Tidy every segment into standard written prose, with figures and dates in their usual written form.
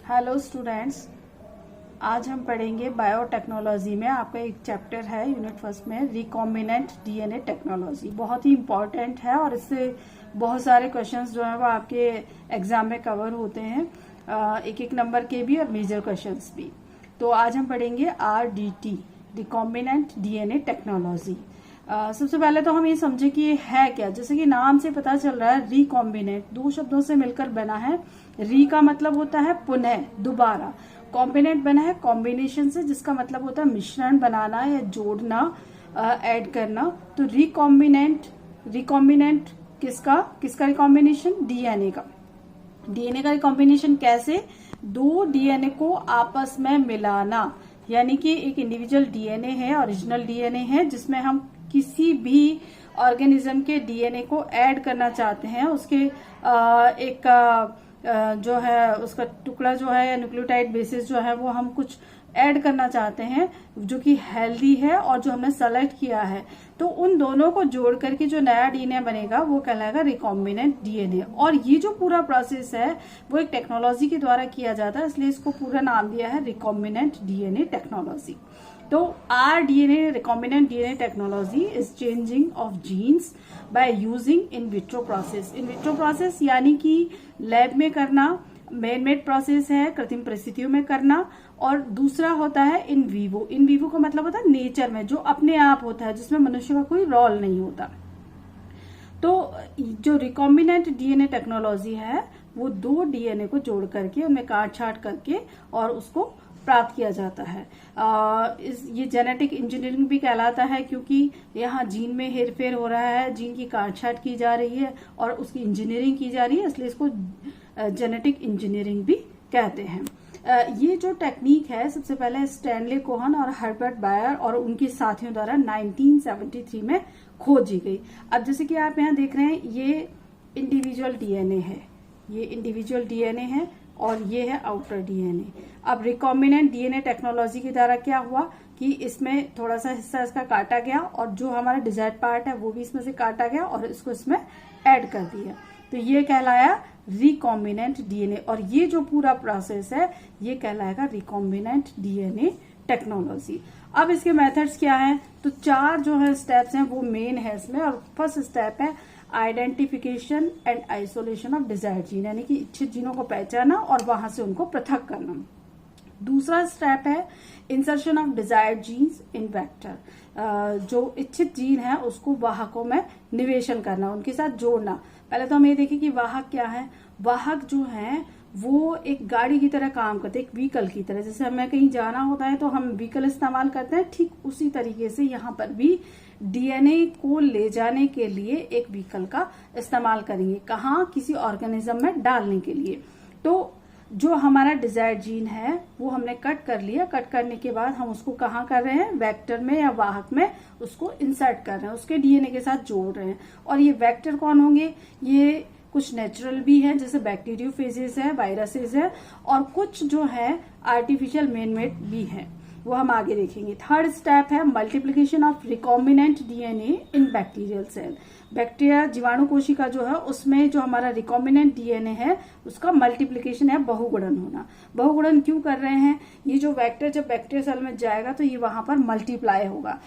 Hello students, आज हम पढ़ेंगे बायोटेक्नोलॉजी में आपका एक चैप्टर है यूनिट फर्स्ट में रिकॉम्बिनेंट डीएनए टेक्नोलॉजी। बहुत ही इम्पॉर्टेंट है और इससे बहुत सारे क्वेश्चंस जो है वो आपके एग्जाम में कवर होते हैं, एक एक नंबर के भी और मेजर क्वेश्चंस भी। तो आज हम पढ़ेंगे RDT रिकॉम्बिनेंट डीएनए टेक्नोलॉजी। सबसे पहले तो हम ये समझे कि ये है क्या। जैसे कि नाम से पता चल रहा है, रिकॉम्बिनेंट दो शब्दों से मिलकर बना है। री का मतलब होता है पुनः, दोबारा। कॉम्बिनेंट बना है कॉम्बिनेशन से, जिसका मतलब होता है मिश्रण बनाना या जोड़ना, ऐड करना। तो रिकॉम्बिनेंट किसका रिकॉम्बिनेशन? डीएनए का। डीएनए का रिकॉम्बिनेशन कैसे? दो डीएनए को आपस में मिलाना, यानी कि एक इंडिविजुअल डीएनए है, ओरिजिनल डीएनए है, जिसमें हम किसी भी ऑर्गेनिज्म के डीएनए को ऐड करना चाहते हैं। उसके जो है उसका टुकड़ा जो है या न्यूक्लियोटाइड बेसिस जो है वो हम कुछ ऐड करना चाहते हैं जो कि हेल्दी है और जो हमने सेलेक्ट किया है। तो उन दोनों को जोड़ करके जो नया डीएनए बनेगा वो कहलाएगा रिकॉम्बिनेंट डीएनए। और ये जो पूरा प्रोसेस है वो एक टेक्नोलॉजी के द्वारा किया जाता है, इसलिए इसको पूरा नाम दिया है रिकॉम्बिनेंट डीएनए टेक्नोलॉजी। तो RDNA recombinant DNA technology is changing of genes by using in vitro process. In vitro process यानी कि लैब में करना, मैन मेड प्रोसेस है, कृत्रिम परिस्थितियों में करना। और दूसरा होता है इन विवो। इन विवो का मतलब होता है नेचर में, जो अपने आप होता है, जिसमें मनुष्य का कोई रोल नहीं होता। तो जो रिकॉम्बिनेंट डीएनए टेक्नोलॉजी है वो दो डीएनए को जोड़ करके उनमें काट छाट करके और उसको प्राप्त किया जाता है। ये जेनेटिक इंजीनियरिंग भी कहलाता है, क्योंकि यहाँ जीन में हेरफेर हो रहा है, जीन की काट छाट की जा रही है और उसकी इंजीनियरिंग की जा रही है, इसलिए इसको जेनेटिक इंजीनियरिंग भी कहते हैं। ये जो टेक्निक है सबसे पहले स्टैनले कोहन और हर्बर्ट बायर और उनके साथियों द्वारा 1973 में खोजी गई। अब जैसे कि आप यहाँ देख रहे हैं, ये इंडिविजुअल डीएनए है, ये इंडिविजुअल डीएनए है और ये है आउटर डीएनए। अब रिकॉम्बिनेंट डीएनए टेक्नोलॉजी के द्वारा क्या हुआ कि इसमें थोड़ा सा हिस्सा इसका काटा गया और जो हमारा डिजायर्ड पार्ट है वो भी इसमें से काटा गया और इसको इसमें ऐड कर दिया। तो ये कहलाया रिकॉम्बिनेंट डीएनए। और ये जो पूरा प्रोसेस है ये कहलाएगा रिकॉम्बिनेंट डीएनए टेक्नोलॉजी। अब इसके मेथड्स क्या हैं? तो चार जो है स्टेप्स हैं वो मेन है इसमें। और फर्स्ट स्टेप है identification and isolation of desired gene, यानी कि इच्छित जीनों को पहचाना और वहां से उनको पृथक करना। दूसरा स्टेप है insertion of desired genes in vector, जो इच्छित जीन है उसको वाहकों में निवेशन करना, उनके साथ जोड़ना। पहले तो हम ये देखें कि वाहक क्या है। वाहक जो है वो एक गाड़ी की तरह काम करते हैं, एक व्हीकल की तरह। जैसे हमें कहीं जाना होता है तो हम व्हीकल इस्तेमाल करते हैं, ठीक उसी तरीके से यहाँ पर भी डीएनए को ले जाने के लिए एक व्हीकल का इस्तेमाल करेंगे। कहाँ? किसी ऑर्गेनिज्म में डालने के लिए। तो जो हमारा डिजायर्ड जीन है वो हमने कट कर लिया। कट करने के बाद हम उसको कहाँ कर रहे हैं? वेक्टर में या वाहक में उसको इंसर्ट कर रहे हैं, उसके डीएनए के साथ जोड़ रहे हैं। और ये वेक्टर कौन होंगे? ये कुछ नेचुरल भी है, जैसे बैक्टीरियोफेजेस है, वायरसेस है, और कुछ जो है आर्टिफिशियल मेन मेड भी है, वो हम आगे देखेंगे। थर्ड स्टेप है multiplication of recombinant DNA in bacterial cell. Bacteria जीवाणु कोशिका जो है उसमें जो हमारा रिकॉम्बिनेंट डीएनए है उसका मल्टीप्लिकेशन है, बहुगुणन होना। बहुगुणन क्यों कर रहे हैं? ये जो वेक्टर जब बैक्टीरिया सेल में जाएगा तो ये वहां पर मल्टीप्लाई होगा।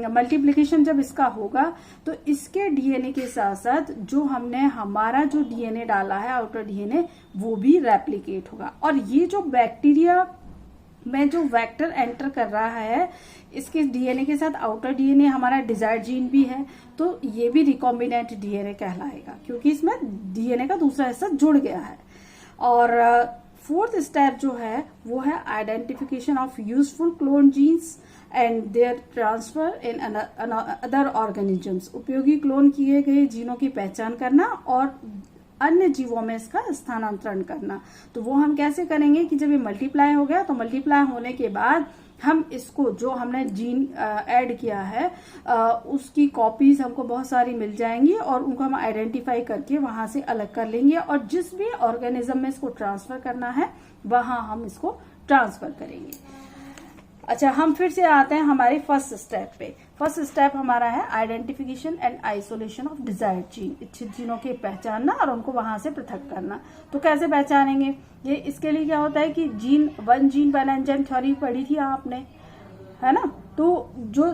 मल्टीप्लिकेशन जब इसका होगा तो इसके डीएनए के साथ साथ जो हमने हमारा जो डीएनए डाला है आउटर डीएनए वो भी रेप्लिकेट होगा। और ये जो बैक्टीरिया में जो वेक्टर एंटर कर रहा है इसके डीएनए के साथ आउटर डीएनए हमारा डिजायर्ड जीन भी है, तो ये भी रिकॉम्बिनेंट डीएनए कहलाएगा, क्योंकि इसमें डीएनए का दूसरा हिस्सा जुड़ गया है। और फोर्थ स्टेप जो है वो है identification of useful clone genes and their transfer in other organisms. उपयोगी क्लोन किए गए जीनों की पहचान करना और अन्य जीवों में इसका स्थानांतरण करना। तो वो हम कैसे करेंगे कि जब ये मल्टीप्लाई हो गया तो मल्टीप्लाई होने के बाद हम इसको जो हमने जीन ऐड किया है उसकी कॉपीज हमको बहुत सारी मिल जाएंगी और उनको हम आइडेंटिफाई करके वहां से अलग कर लेंगे और जिस भी ऑर्गेनिज्म में इसको ट्रांसफर करना है वहां हम इसको ट्रांसफर करेंगे। अच्छा, हम फिर से आते हैं हमारे फर्स्ट स्टेप पे। फर्स्ट स्टेप हमारा है identification and isolation of desired gene, इच्छित जीनों के पहचानना और उनको वहां से पृथक करना। तो कैसे पहचानेंगे ये? इसके लिए क्या होता है कि जीन वन एंजाइम थ्योरी पढ़ी थी आपने, है ना। तो जो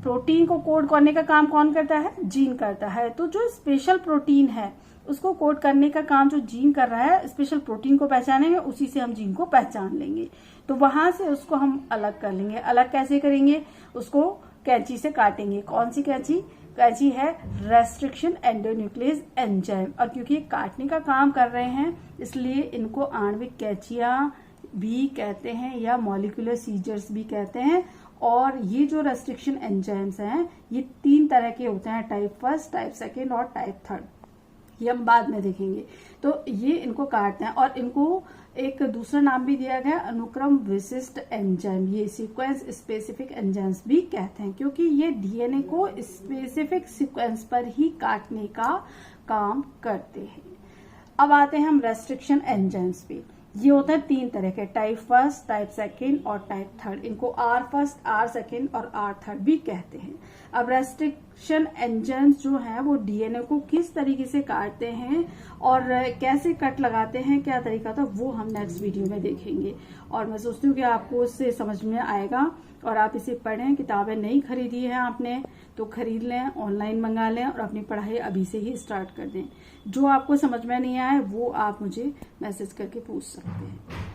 प्रोटीन को कोड करने का काम कौन करता है? जीन करता है। तो जो स्पेशल प्रोटीन है उसको कोड करने का काम जो जीन कर रहा है, स्पेशल प्रोटीन को पहचानेंगे, उसी से हम जीन को पहचान लेंगे। तो वहां से उसको हम अलग कर लेंगे। अलग कैसे करेंगे? उसको कैंची से काटेंगे। कौन सी कैंची? कैंची है रेस्ट्रिक्शन एंडोन्यूक्लियस एंजाइम। और क्योंकि ये काटने का काम कर रहे हैं इसलिए इनको आणविक कैंचियां भी कहते हैं या मॉलिक्यूलर सीजर्स भी कहते हैं। और ये जो रेस्ट्रिक्शन एंजाइम्स हैं ये 3 तरह के होते हैं, टाइप 1, टाइप 2 और टाइप 3। ये हम बाद में देखेंगे। तो ये इनको काटते हैं और इनको एक दूसरा नाम भी दिया गया अनुक्रम विशिष्ट एंजाइम, ये सीक्वेंस स्पेसिफिक एंजाइम्स भी कहते हैं, क्योंकि ये डीएनए को स्पेसिफिक सीक्वेंस पर ही काटने का काम करते हैं। अब आते हैं हम रेस्ट्रिक्शन एंजाइम्स पे। ये होते हैं 3 तरह के, टाइप 1, टाइप 2 और टाइप 3। इनको R1, R2 और R3 भी कहते हैं। अब रेस्ट्रिक्शन एंजाइम्स जो है वो डीएनए को किस तरीके से काटते हैं और कैसे कट लगाते हैं, क्या तरीका था, वो हम नेक्स्ट वीडियो में देखेंगे। और मैं सोचती हूँ कि आपको इससे समझ में आएगा और आप इसे पढ़ें। किताबें नहीं खरीदी है आपने तो खरीद लें, ऑनलाइन मंगा लें और अपनी पढ़ाई अभी से ही स्टार्ट कर दें। जो आपको समझ में नहीं आए वो आप मुझे मैसेज करके पूछ सकते हैं।